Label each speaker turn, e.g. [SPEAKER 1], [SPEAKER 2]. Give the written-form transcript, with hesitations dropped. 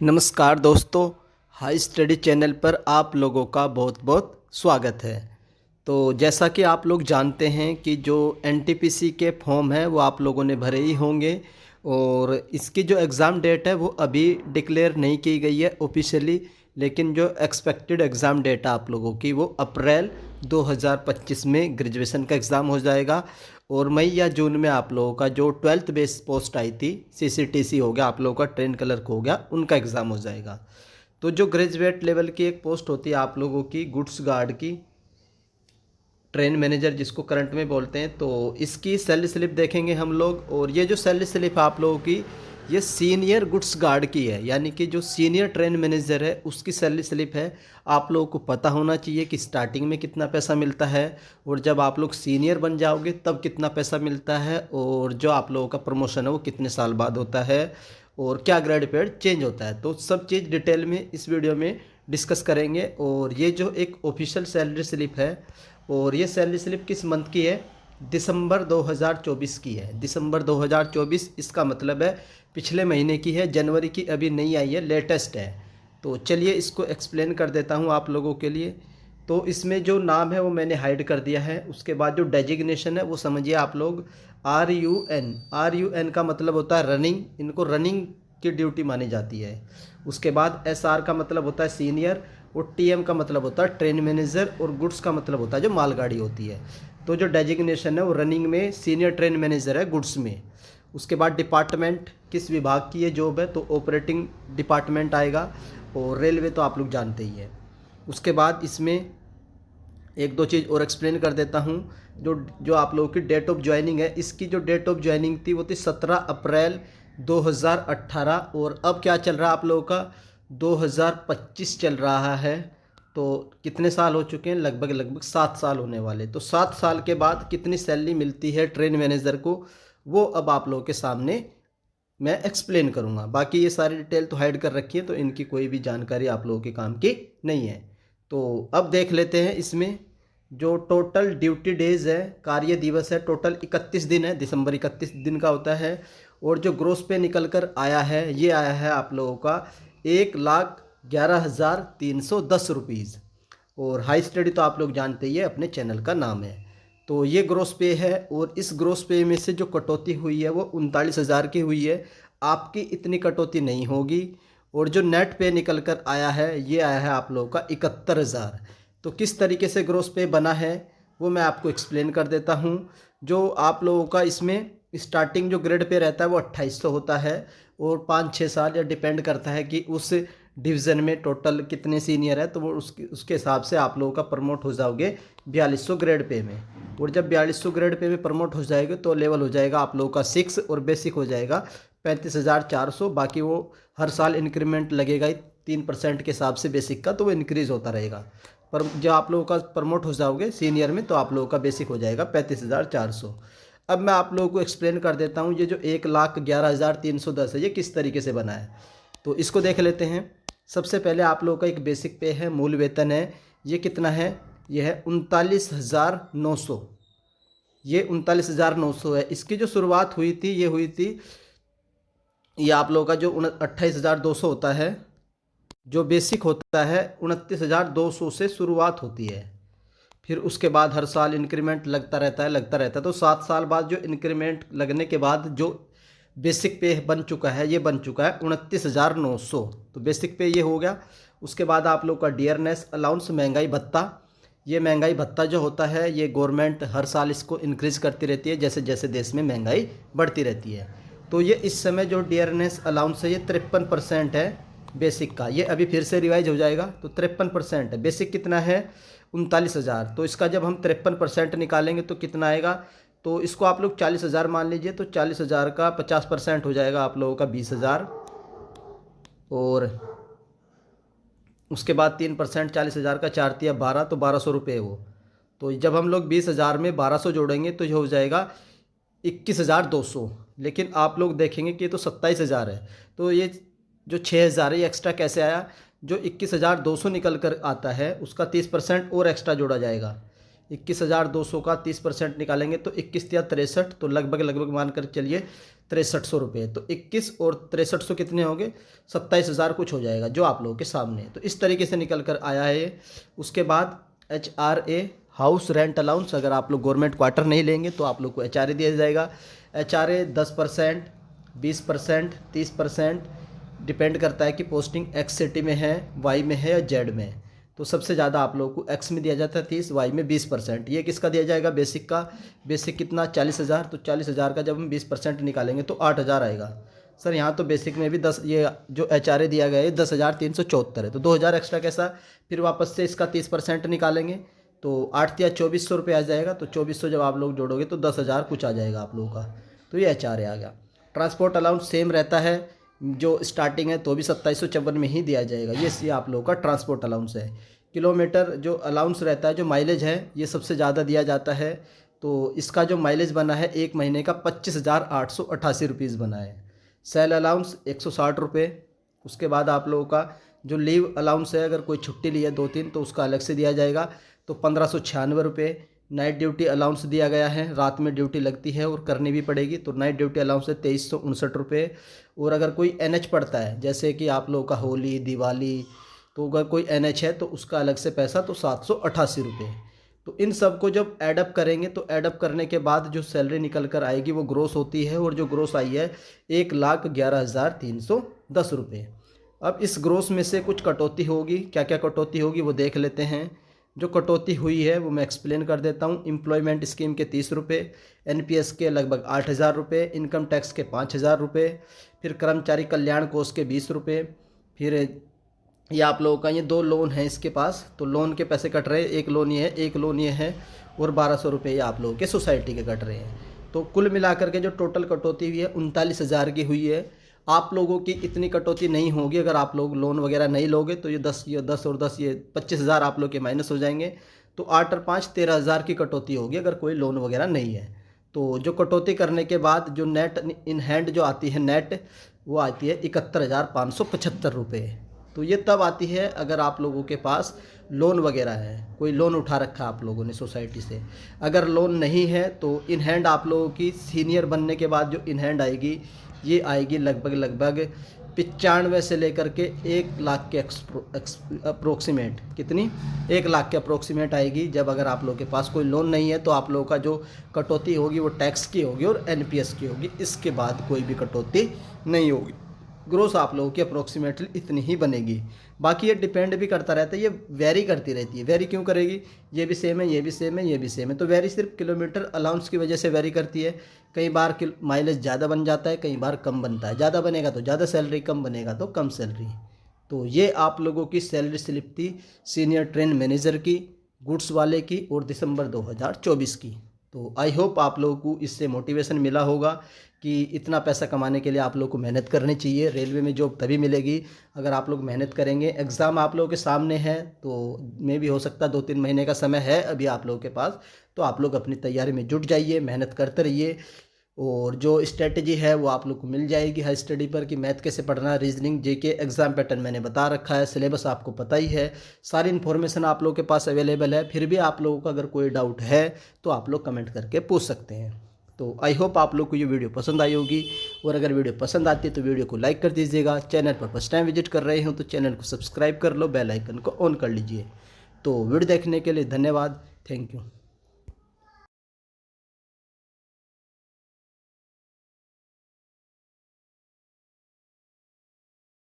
[SPEAKER 1] नमस्कार दोस्तों, high study channel पर आप लोगों का बहुत बहुत स्वागत है। तो जैसा कि आप लोग जानते हैं कि जो एनटीपीसी के फॉर्म है वो आप लोगों ने भरे ही होंगे और इसकी जो एग्ज़ाम डेट है वो अभी डिक्लेयर नहीं की गई है ऑफिशियली, लेकिन जो एक्सपेक्टेड एग्ज़ाम डेट है आप लोगों की वो अप्रैल 2025 में ग्रेजुएशन का एग्ज़ाम हो जाएगा। और मई या जून में आप लोगों का जो 12th बेस पोस्ट आई थी सीसीटीसी हो गया, आप लोगों का ट्रेन क्लर्क हो गया, उनका एग्ज़ाम हो जाएगा। तो जो ग्रेजुएट लेवल की एक पोस्ट होती है आप लोगों की गुड्स गार्ड की, ट्रेन मैनेजर जिसको करंट में बोलते हैं, तो इसकी सैलरी स्लिप देखेंगे हम लोग। और ये जो सैलरी स्लिप है आप लोगों की ये सीनियर गुड्स गार्ड की है, यानी कि जो सीनियर ट्रेन मैनेजर है उसकी सैलरी स्लिप है। आप लोगों को पता होना चाहिए कि स्टार्टिंग में कितना पैसा मिलता है और जब आप लोग सीनियर बन जाओगे तब कितना पैसा मिलता है, और जो आप लोगों का प्रमोशन है वो कितने साल बाद होता है और क्या ग्रेड पेड चेंज होता है। तो सब चीज़ डिटेल में इस वीडियो में डिस्कस करेंगे। और ये जो एक ऑफिशियल सैलरी स्लिप है, और ये सैलरी स्लिप किस मंथ की है? दिसंबर 2024 की है। दिसंबर 2024 इसका मतलब है पिछले महीने की है, जनवरी की अभी नहीं आई है, लेटेस्ट है। तो चलिए इसको एक्सप्लेन कर देता हूँ आप लोगों के लिए। तो इसमें जो नाम है वो मैंने हाइड कर दिया है। उसके बाद जो डेजिग्नेशन है वो समझिए आप लोग RUN। RUN का मतलब होता है रनिंग, इनको रनिंग की ड्यूटी मानी जाती है। उसके बाद SR का मतलब होता है सीनियर, और TM का मतलब होता है ट्रेन मैनेजर, और गुड्स का मतलब होता है जो मालगाड़ी होती है। तो जो डेजिग्नेशन है वो रनिंग में सीनियर ट्रेन मैनेजर है गुड्स में। उसके बाद डिपार्टमेंट किस विभाग की ये जॉब है, तो ऑपरेटिंग डिपार्टमेंट आएगा, और रेलवे तो आप लोग जानते ही हैं। उसके बाद इसमें एक दो चीज़ और एक्सप्लेन कर देता हूँ। जो जो आप लोगों की डेट ऑफ ज्वाइनिंग है, इसकी जो डेट ऑफ ज्वाइनिंग थी वो थी 17 अप्रैल 2018, और अब क्या चल रहा है आप लोगों का 2025 चल रहा है। तो कितने साल हो चुके हैं? लगभग लगभग 7 साल होने वाले। तो 7 साल के बाद कितनी सैलरी मिलती है ट्रेन मैनेजर को, वो अब आप लोगों के सामने मैं एक्सप्लेन करूँगा। बाकी ये सारी डिटेल तो हाइड कर रखी है, तो इनकी कोई भी जानकारी आप लोगों के काम की नहीं है। तो अब देख लेते हैं इसमें जो टोटल ड्यूटी डेज है, कार्य दिवस है, टोटल 31 दिन है, दिसंबर 31 दिन का होता है। और जो ग्रोस पे निकल कर आया है ये आया है आप लोगों का 1,11,310 रुपीज़। और हाई स्टडी तो आप लोग जानते ही है, अपने चैनल का नाम है। तो ये ग्रोस पे है, और इस ग्रोस पे में से जो कटौती हुई है वो 39,000 की हुई है। आपकी इतनी कटौती नहीं होगी। और जो नेट पे निकल कर आया है ये आया है आप लोगों का 71,000। तो किस तरीके से ग्रोस पे बना है वो मैं आपको एक्सप्लेन कर देता हूँ। जो आप लोगों का इसमें स्टार्टिंग जो ग्रेड पे रहता है वो 2800 होता है, और 5-6 साल या डिपेंड करता है कि उस डिवीज़न में टोटल कितने सीनियर है, तो वो उसके हिसाब से आप लोगों का प्रमोट हो जाओगे 4200 ग्रेड पे में। और जब 4200 ग्रेड पे में प्रमोट हो जाएगा तो लेवल हो जाएगा आप लोगों का 6, और बेसिक हो जाएगा 35,400। बाकी वो हर साल इंक्रीमेंट लगेगा ही 3% के हिसाब से बेसिक का, तो वो इंक्रीज़ होता रहेगा। पर जब आप लोगों का प्रमोट हो जाओगे सीनियर में तो आप लोगों का बेसिक हो जाएगा 35,400। अब मैं आप लोगों को एक्सप्लेन कर देता हूँ ये जो 1,11,310 है ये किस तरीके से बना है। तो इसको देख लेते हैं। सबसे पहले आप लोगों का एक बेसिक पे है, मूल वेतन है, ये कितना है? ये है 39,900। ये 39,900 है। इसकी जो शुरुआत हुई थी ये हुई थी, ये आप लोगों का जो 28,200 होता है, जो बेसिक होता है 29,200 से शुरुआत होती है। फिर उसके बाद हर साल इंक्रीमेंट लगता रहता है, लगता रहता है। तो 7 साल बाद जो इंक्रीमेंट लगने के बाद जो बेसिक पे बन चुका है ये बन चुका है 29,900। तो बेसिक पे ये हो गया। उसके बाद आप लोग का डियरनेस अलाउंस, महंगाई भत्ता। ये महंगाई भत्ता जो होता है ये गवर्नमेंट हर साल इसको इंक्रीज़ करती रहती है जैसे जैसे देश में महंगाई बढ़ती रहती है। तो ये इस समय जो डियरनेस अलाउंस है ये 53% है बेसिक का। ये अभी फिर से रिवाइज हो जाएगा, तो 53% है। बेसिक कितना है? 39,000। तो इसका जब हम 53% निकालेंगे तो कितना आएगा? तो इसको आप लोग 40,000 मान लीजिए, तो 40,000 का 50% हो जाएगा आप लोगों का 20,000। और उसके बाद 3% 40,000 का 4×3 = 12, तो 1,200 रुपये है वो। तो जब हम लोग 20,000 में 1,200 जोड़ेंगे तो ये हो जाएगा 21,200। लेकिन आप लोग देखेंगे कि ये तो 27,000 है। तो ये जो 6,000 है ये एक्स्ट्रा कैसे आया? जो 21,200 निकल कर आता है उसका 30% और एक्स्ट्रा जोड़ा जाएगा, 21,200 का 30% निकालेंगे तो 21 या 63, तो लगभग मान कर चलिए 6300 रुपये। तो 21 और 6300 कितने होंगे, 27,000 कुछ हो जाएगा जो आप लोगों के सामने। तो इस तरीके से निकल कर आया है ये। उसके बाद HRA हाउस रेंट अलाउंस, अगर आप लोग गवर्नमेंट क्वार्टर नहीं लेंगे तो आप लोग को HRA दिया जाएगा। HRA 10%, 20%, 30%, डिपेंड करता है कि पोस्टिंग X सिटी में है, Y में है या Z में है। तो सबसे ज़्यादा आप लोगों को X में दिया जाता है 30, Y में 20%। ये किसका दिया जाएगा, बेसिक का। बेसिक कितना, 40,000। तो 40,000 का जब हम 20% निकालेंगे तो 8,000 आएगा। सर यहाँ तो बेसिक में भी 10, ये जो HRA दिया गया है 10,374 है, तो 2,000 एक्स्ट्रा कैसा। फिर वापस से इसका 30% निकालेंगे तो 8 या 2400 रुपये आ जाएगा। तो 2400 जब आप लोग जोड़ोगे तो 10,000 कुछ आ जाएगा आप लोगों का। तो ये HRA आ गया। ट्रांसपोर्ट अलाउंस सेम रहता है, जो स्टार्टिंग है तो भी 2754 में ही दिया जाएगा। ये आप लोगों का ट्रांसपोर्ट अलाउंस है। किलोमीटर जो अलाउंस रहता है, जो माइलेज है, ये सबसे ज़्यादा दिया जाता है। तो इसका जो माइलेज बना है एक महीने का 25,888 रुपीज़ बना है। सेल अलाउंस 160 रुपये। उसके बाद आप लोगों का जो लीव अलाउंस है, अगर कोई छुट्टी ली है 2-3 तो उसका अलग से दिया जाएगा, तो 1596 रुपये। नाइट ड्यूटी अलाउंस दिया गया है, रात में ड्यूटी लगती है और करनी भी पड़ेगी, तो नाइट ड्यूटी अलाउंस है 2359 रुपये। और अगर कोई NH पड़ता है, जैसे कि आप लोगों का होली, दिवाली, तो अगर कोई NH है तो उसका अलग से पैसा, तो 788 रुपये। तो इन सब को जब एडअप करेंगे तो एडअप करने के बाद जो सैलरी निकल कर आएगी वो ग्रोस होती है, और जो ग्रोस आई है 1,11,310 रुपये। अब इस ग्रोस में से कुछ कटौती होगी, क्या क्या कटौती होगी वो देख लेते हैं। जो कटौती हुई है वो मैं एक्सप्लेन कर देता हूँ। एम्प्लॉयमेंट स्कीम के 30 रुपये, NPS के लगभग 8,000 रुपये, इनकम टैक्स के 5,000 रुपये, फिर कर्मचारी कल्याण कोष के 20 रुपये, फिर ये आप लोगों का ये 2 लोन है इसके पास, तो लोन के पैसे कट रहे हैं। एक लोन ये है और 1,200 रुपये ये आप लोगों के सोसाइटी के कट रहे हैं। तो कुल मिलाकर के जो टोटल कटौती हुई है 39,000 की हुई है। आप लोगों की इतनी कटौती नहीं होगी अगर आप लोग लोन वगैरह नहीं लोगे, तो ये 10 और 10 ये 25,000 आप लोग के माइनस हो जाएंगे। तो 8 और 5 13,000 की कटौती होगी अगर कोई लोन वगैरह नहीं है। तो जो कटौती करने के बाद जो नेट इन हैंड जो आती है नेट, वो आती है 71,575 रुपये। तो ये तब आती है अगर आप लोगों के पास लोन वगैरह है, कोई लोन उठा रखा आप लोगों ने सोसाइटी से। अगर लोन नहीं है तो इन हैंड आप लोगों की सीनियर बनने के बाद जो इन हैंड आएगी, ये आएगी लगभग 95 से लेकर के 1 लाख के अप्रोक्सीमेट। कितनी, 1 लाख के अप्रोक्सीमेट आएगी। जब अगर आप लोगों के पास कोई लोन नहीं है तो आप लोगों का जो कटौती होगी वो टैक्स की होगी और NPS की होगी, इसके बाद कोई भी कटौती नहीं होगी। ग्रोस आप लोगों की अप्रोक्सीमेटली इतनी ही बनेगी। बाकी ये डिपेंड भी करता रहता है, ये वेरी करती रहती है। वेरी क्यों करेगी, ये भी सेम है, ये भी सेम है, ये भी सेम है। तो वेरी सिर्फ किलोमीटर अलाउंस की वजह से वेरी करती है। कई बार माइलेज ज़्यादा बन जाता है, कई बार कम बनता है। ज़्यादा बनेगा तो ज़्यादा सैलरी, कम बनेगा तो कम सैलरी। तो ये आप लोगों की सैलरी स्लिप थी सीनियर ट्रेन मैनेजर की, गुड्स वाले की, और दिसंबर 2024 की। तो आई होप आप लोगों को इससे मोटिवेशन मिला होगा कि इतना पैसा कमाने के लिए आप लोग को मेहनत करनी चाहिए। रेलवे में जॉब तभी मिलेगी अगर आप लोग मेहनत करेंगे। एग्ज़ाम आप लोगों के सामने है, तो मे भी हो सकता है 2-3 महीने का समय है अभी आप लोगों के पास। तो आप लोग अपनी तैयारी में जुट जाइए, मेहनत करते रहिए, और जो स्ट्रेटजी है वो आप लोग को मिल जाएगी हाई स्टडी पर कि मैथ कैसे पढ़ना, रीजनिंग, JK एग्ज़ाम पैटर्न मैंने बता रखा है, सिलेबस आपको पता ही है, सारी इन्फॉर्मेशन आप लोगों के पास अवेलेबल है। फिर भी आप लोगों का अगर कोई डाउट है तो आप लोग कमेंट करके पूछ सकते हैं। तो आई होप आप लोग को ये वीडियो पसंद आई होगी, और अगर वीडियो पसंद आती है तो वीडियो को लाइक कर दीजिएगा। चैनल पर फर्स्ट टाइम विजिट कर रहे हो तो चैनल को सब्सक्राइब कर लो, बेल आइकन को ऑन कर लीजिए। तो वीडियो देखने के लिए धन्यवाद, थैंक यू।